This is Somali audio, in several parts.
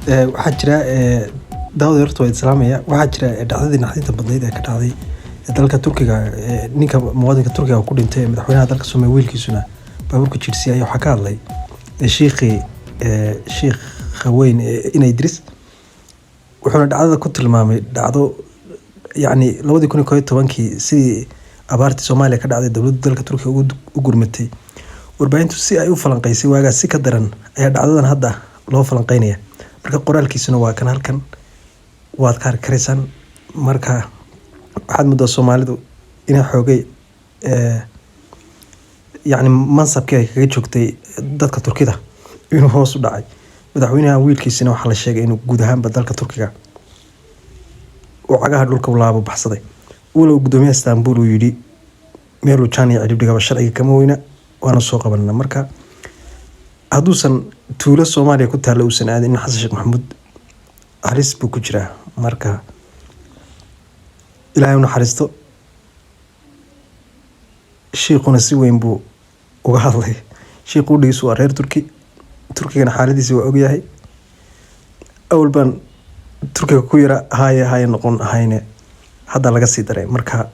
waxaa jira daawada horta waa islaamaya. waxaa jira dhacdadii naxdinta badneyd ee ka dhacday dalka Turkiga. ninka muwaadinka Turkiga ku dhintay madaxweynaha dalka Soomaaliya wiilkiisuna baabuurka jirsiyay ayaa waxaa ka hadlay sheekh Khaweyn inay Idris wuxuuna dhacdada ku tilmaamay dhacdo yani 2011 sidii abaartii Soomaaliya ka dhacday dowladda dalka Turkiga u gurmatay warbaahintu si ay u falanqaysay waaga si ka daran ayaa dhacdadan hadda loo falanqeynaya. marka qoraalkiisuna waa kan halkan waad ka arkaysan. marka waxaad muddo Soomaalidu inay xoogay yani mansabkii ay kaga joogtay dadka Turkida inuu hoos u dhacay. madaxweynaha wiilkiisina waxaa la sheegay inuu guud ahaanba dalka Turkiga oo cagaha dhulka u laabo baxsaday. walow gudoomiyaha Istanbul uu yidhi meelu jaan iyo cidhib dhigaba sharciga kama weyna waana soo qabanna. marka hadduusan tuulo Soomaaliya ku taalla uusan aadin Xasan Sheekh Maxamuud halis buu ku jiraa. marka ilaahay u naxariisto. sheekuna si weyn buu uga hadlay. sheekhu dhigiisu waa reer Turkigana xaaladiisa waa ogyahay. awal baan Turkiga ku yara haye noqon ahayne hadda laga sii daray. marka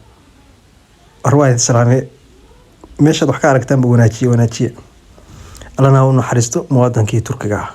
arwaayad salaame meeshaad wax ka aragtaan ba wanaajiye allana u naxariisto muwaadinkii Turkiga ah.